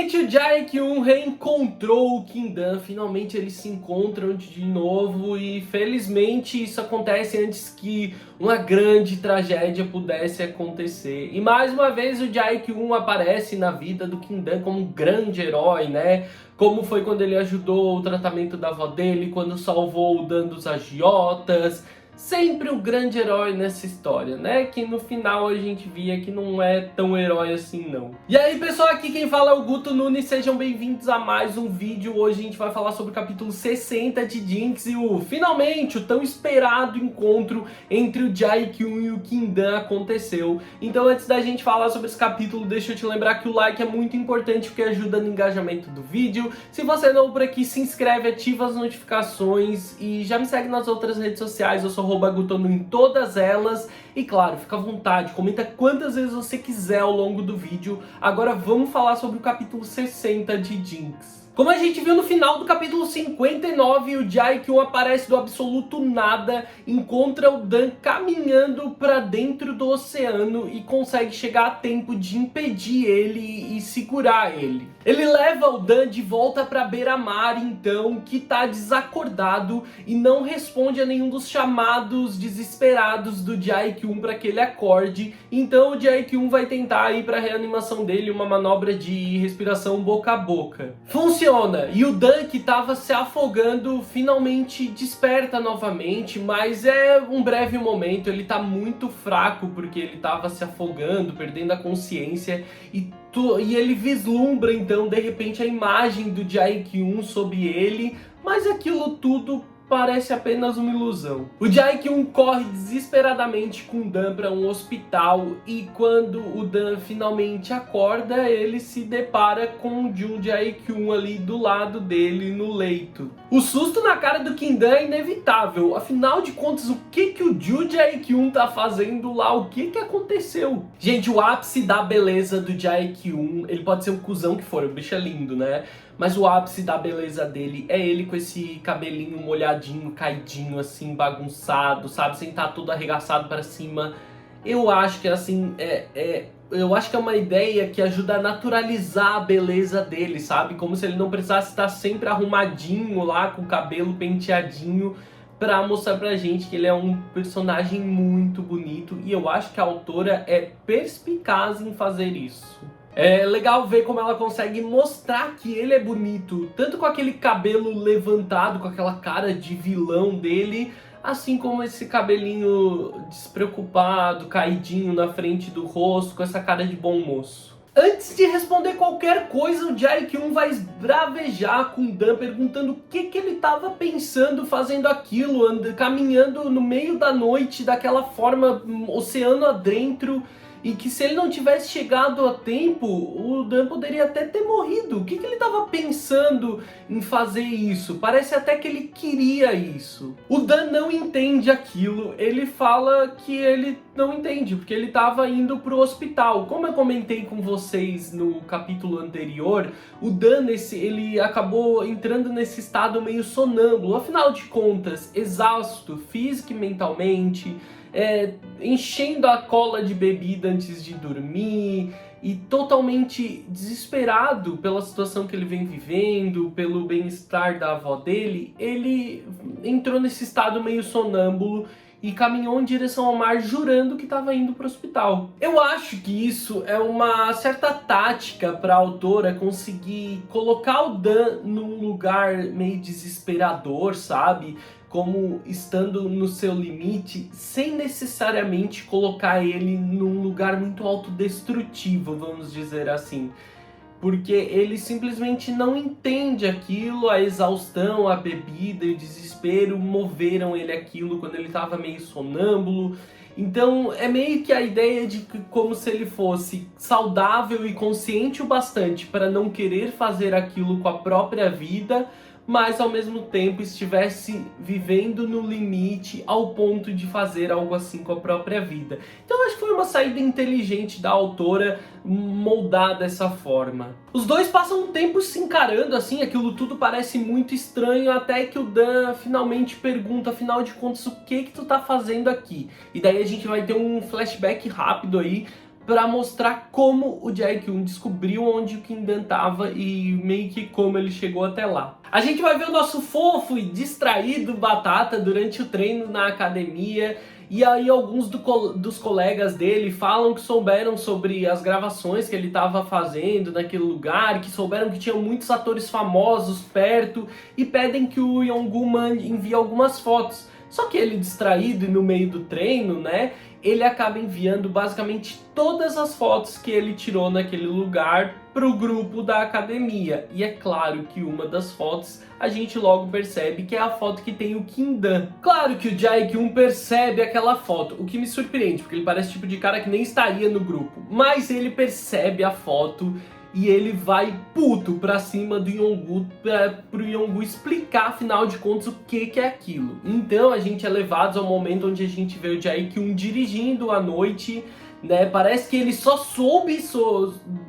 Finalmente o Jae-kyun reencontrou o Kim-dan, finalmente eles se encontram de novo e felizmente isso acontece antes que uma grande tragédia pudesse acontecer. E mais uma vez o Jae-kyun aparece na vida do Kim-dan como um grande herói, né? Como foi quando ele ajudou o tratamento da avó dele, quando salvou o Dan dos agiotas. Sempre o grande herói nessa história, né? Que no final a gente via que não é tão herói assim, não. E aí, pessoal, aqui quem fala é o Guto Nunes, sejam bem-vindos a mais um vídeo. Hoje a gente vai falar sobre o capítulo 60 de Jinx e finalmente, o tão esperado encontro entre o Jae-kyun e o Kim-dan aconteceu. Então, antes da gente falar sobre esse capítulo, deixa eu te lembrar que o like é muito importante porque ajuda no engajamento do vídeo. Se você é novo por aqui, se inscreve, ativa as notificações e já me segue nas outras redes sociais. Eu sou @Gutonu em todas elas. E claro, fica à vontade, comenta quantas vezes você quiser ao longo do vídeo. Agora vamos falar sobre o capítulo 60 de Jinx. Como a gente viu no final do capítulo 59, o Jae-kyun aparece do absoluto nada, encontra o Dan caminhando para dentro do oceano e consegue chegar a tempo de impedir ele e segurar ele. Ele leva o Dan de volta para beira-mar, então, que tá desacordado e não responde a nenhum dos chamados desesperados do Jae-kyun para que ele acorde. Então o Jae-kyun vai tentar ir para a reanimação dele, uma manobra de respiração boca a boca. Funciona, e o Dan, que estava se afogando, finalmente desperta novamente, mas é um breve momento. Ele tá muito fraco porque ele estava se afogando, perdendo a consciência, e ele vislumbra então de repente a imagem do Jae-kyun sob ele, mas aquilo tudo parece apenas uma ilusão. O Jae-kyun corre desesperadamente com o Dan para um hospital e quando o Dan finalmente acorda, ele se depara com o Jun Jae-kyun ali do lado dele no leito. O susto na cara do Kim-dan é inevitável, afinal de contas, o que o Jun Jae-kyun tá fazendo lá? O que aconteceu? Gente, o ápice da beleza do Jae-kyun, ele pode ser o cuzão que for, o bicho é lindo, né? Mas o ápice da beleza dele é ele com esse cabelinho molhadinho, caidinho, assim, bagunçado, sabe? Sem estar todo arregaçado para cima. Eu acho que, assim, eu acho que é uma ideia que ajuda a naturalizar a beleza dele, sabe? Como se ele não precisasse estar sempre arrumadinho lá, com o cabelo penteadinho, pra mostrar pra gente que ele é um personagem muito bonito. E eu acho que a autora é perspicaz em fazer isso. É legal ver como ela consegue mostrar que ele é bonito, tanto com aquele cabelo levantado, com aquela cara de vilão dele, assim como esse cabelinho despreocupado, caidinho na frente do rosto, com essa cara de bom moço. Antes de responder qualquer coisa, o Jae-kyun vai esbravejar com o Dan, perguntando o que ele estava pensando fazendo aquilo, caminhando no meio da noite, daquela forma, oceano adentro. E que se ele não tivesse chegado a tempo, o Dan poderia até ter morrido. O que ele estava pensando em fazer isso? Parece até que ele queria isso. O Dan não entende aquilo. Ele fala que ele não entende, porque ele estava indo para o hospital. Como eu comentei com vocês no capítulo anterior, o Dan, ele acabou entrando nesse estado meio sonâmbulo. Afinal de contas, exausto, física e mentalmente, enchendo a cola de bebida antes de dormir e totalmente desesperado pela situação que ele vem vivendo, pelo bem-estar da avó dele, ele entrou nesse estado meio sonâmbulo e caminhou em direção ao mar jurando que estava indo para o hospital. Eu acho que isso é uma certa tática para a autora conseguir colocar o Dan num lugar meio desesperador, sabe? Como estando no seu limite, sem necessariamente colocar ele num lugar muito autodestrutivo, vamos dizer assim. Porque ele simplesmente não entende aquilo, a exaustão, a bebida e o desespero moveram ele aquilo quando ele estava meio sonâmbulo. Então é meio que a ideia de que como se ele fosse saudável e consciente o bastante para não querer fazer aquilo com a própria vida, mas ao mesmo tempo estivesse vivendo no limite ao ponto de fazer algo assim com a própria vida. Então eu acho que foi uma saída inteligente da autora moldar dessa forma. Os dois passam um tempo se encarando assim, aquilo tudo parece muito estranho, até que o Dan finalmente pergunta, afinal de contas, o que tu tá fazendo aqui? E daí a gente vai ter um flashback rápido aí para mostrar como o Jae-kyun descobriu onde o Kim-dan estava e meio que como ele chegou até lá. A gente vai ver o nosso fofo e distraído Batata durante o treino na academia. E aí alguns dos colegas dele falam que souberam sobre as gravações que ele estava fazendo naquele lugar, que souberam que tinham muitos atores famosos perto e pedem que o Yong-gun envie algumas fotos. Só que ele, distraído e no meio do treino, né, ele acaba enviando basicamente todas as fotos que ele tirou naquele lugar para o grupo da academia. E é claro que uma das fotos a gente logo percebe que é a foto que tem o Kim-dan. Claro que o Jae-kyun percebe aquela foto, o que me surpreende, porque ele parece o tipo de cara que nem estaria no grupo. Mas ele percebe a foto e ele vai puto pra cima do Yong-gun, pro Yong-gun explicar, afinal de contas, o que é aquilo. Então a gente é levado ao momento onde a gente vê o Jae-kyun dirigindo à noite, né? Parece que ele só soube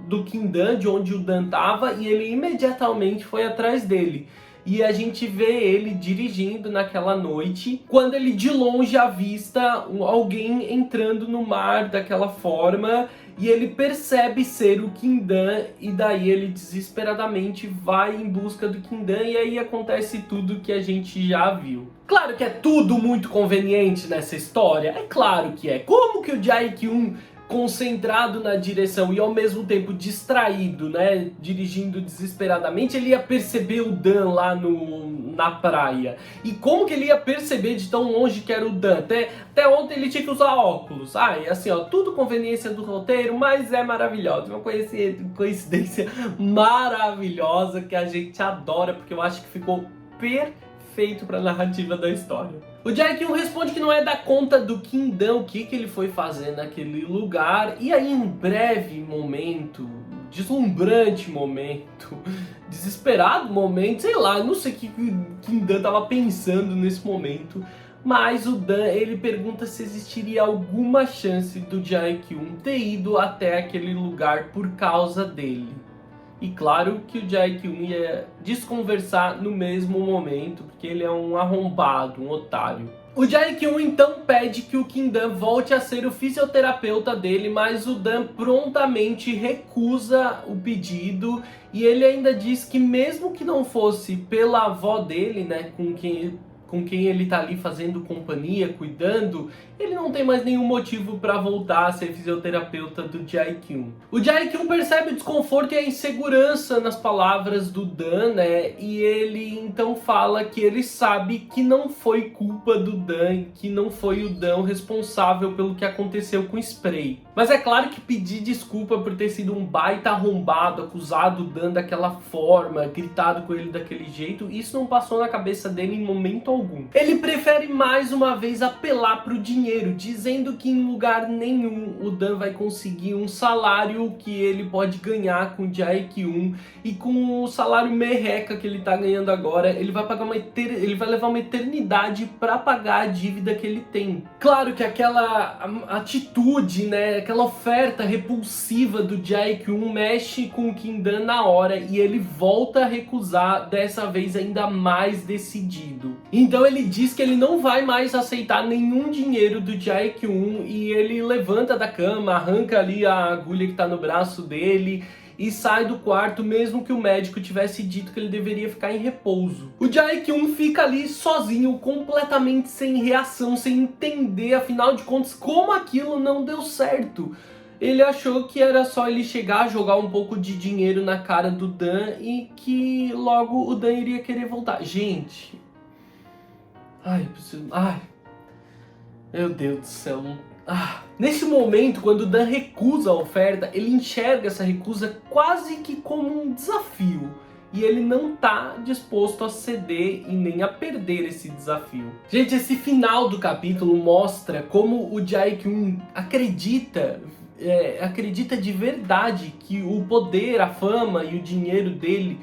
do Kim-dan, de onde o Dan tava, e ele imediatamente foi atrás dele. E a gente vê ele dirigindo naquela noite, quando ele de longe avista alguém entrando no mar daquela forma, e ele percebe ser o Kim-dan, e daí ele desesperadamente vai em busca do Kim-dan, e aí acontece tudo que a gente já viu. Claro que é tudo muito conveniente nessa história, é claro que é. Como que o Jae-kyun, concentrado na direção e ao mesmo tempo distraído, né, dirigindo desesperadamente, ele ia perceber o Dan lá na praia? E como que ele ia perceber de tão longe que era o Dan? Até ontem ele tinha que usar óculos. E assim, ó, tudo conveniência do roteiro, mas é maravilhosa. Uma coincidência maravilhosa que a gente adora, porque eu acho que ficou perfeito para a narrativa da história. O Jae-kyun responde que não é da conta do Kim-dan o que ele foi fazer naquele lugar, e aí em breve momento, deslumbrante momento, desesperado momento, sei lá, não sei o que o Kim-dan tava pensando nesse momento, mas o Dan, ele pergunta se existiria alguma chance do Jae-kyun ter ido até aquele lugar por causa dele. E claro que o Jae-kyun ia desconversar no mesmo momento, porque ele é um arrombado, um otário. O Jae-kyun então pede que o Kim-dan volte a ser o fisioterapeuta dele, mas o Dan prontamente recusa o pedido, e ele ainda diz que mesmo que não fosse pela avó dele, né, com quem ele tá ali fazendo companhia, cuidando, ele não tem mais nenhum motivo para voltar a ser fisioterapeuta do Jae-kyun. O Jae-kyun percebe o desconforto e a insegurança nas palavras do Dan, né? E ele então fala que ele sabe que não foi culpa do Dan, que não foi o Dan responsável pelo que aconteceu com o spray. Mas é claro que pedir desculpa por ter sido um baita arrombado, acusado o Dan daquela forma, gritado com ele daquele jeito, isso não passou na cabeça dele em momento algum. Ele prefere mais uma vez apelar pro dinheiro, dizendo que em lugar nenhum o Dan vai conseguir um salário que ele pode ganhar com o Jae-kyun, e com o salário merreca que ele tá ganhando agora, ele vai levar uma eternidade para pagar a dívida que ele tem. Claro que aquela atitude, né, aquela oferta repulsiva do Jae-kyun mexe com o Kim-dan na hora, e ele volta a recusar, dessa vez ainda mais decidido. Então ele diz que ele não vai mais aceitar nenhum dinheiro do Jae-kyun, e ele levanta da cama, arranca ali a agulha que tá no braço dele e sai do quarto, mesmo que o médico tivesse dito que ele deveria ficar em repouso. O Jae-kyun fica ali sozinho, completamente sem reação, sem entender, afinal de contas, como aquilo não deu certo. Ele achou que era só ele chegar, jogar um pouco de dinheiro na cara do Dan e que logo o Dan iria querer voltar. Gente... meu Deus do céu. Nesse momento, quando o Dan recusa a oferta, ele enxerga essa recusa quase que como um desafio. E ele não tá disposto a ceder e nem a perder esse desafio. Gente, esse final do capítulo mostra como o Jae-kyun acredita de verdade que o poder, a fama e o dinheiro dele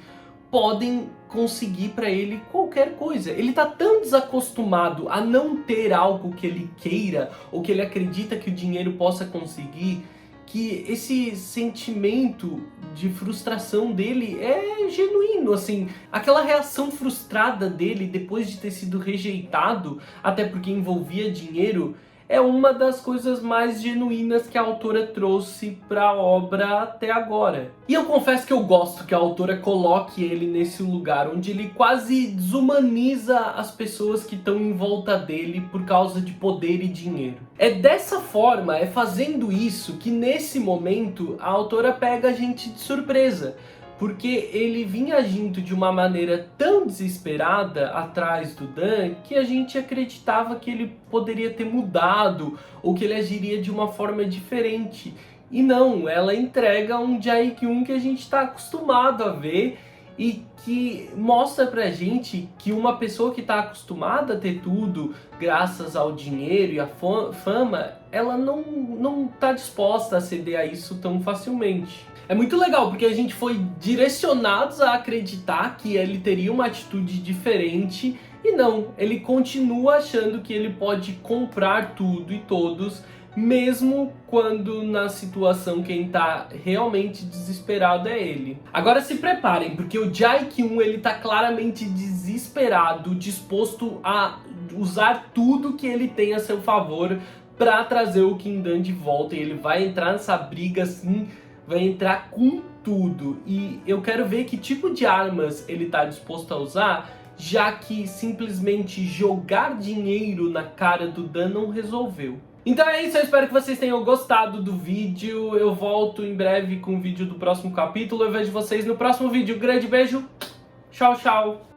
podem conseguir para ele qualquer coisa. Ele tá tão desacostumado a não ter algo que ele queira ou que ele acredita que o dinheiro possa conseguir, que esse sentimento de frustração dele é genuíno, assim, aquela reação frustrada dele depois de ter sido rejeitado, até porque envolvia dinheiro, é uma das coisas mais genuínas que a autora trouxe para a obra até agora. E eu confesso que eu gosto que a autora coloque ele nesse lugar onde ele quase desumaniza as pessoas que estão em volta dele por causa de poder e dinheiro. É dessa forma, é fazendo isso, que nesse momento a autora pega a gente de surpresa. Porque ele vinha agindo de uma maneira tão desesperada atrás do Dan que a gente acreditava que ele poderia ter mudado ou que ele agiria de uma forma diferente. E não, ela entrega um Jae-kyung que a gente está acostumado a ver e que mostra pra gente que uma pessoa que está acostumada a ter tudo graças ao dinheiro e à fama, ela não está disposta a ceder a isso tão facilmente. É muito legal, porque a gente foi direcionados a acreditar que ele teria uma atitude diferente e não, ele continua achando que ele pode comprar tudo e todos, mesmo quando na situação quem tá realmente desesperado é ele. Agora se preparem, porque o Jae-kyung ele tá claramente desesperado, disposto a usar tudo que ele tem a seu favor para trazer o Kim Dan de volta, e ele vai entrar nessa briga assim, vai entrar com tudo. E eu quero ver que tipo de armas ele tá disposto a usar, já que simplesmente jogar dinheiro na cara do Dan não resolveu. Então é isso, eu espero que vocês tenham gostado do vídeo. Eu volto em breve com o vídeo do próximo capítulo. Eu vejo vocês no próximo vídeo. Um grande beijo, tchau, tchau!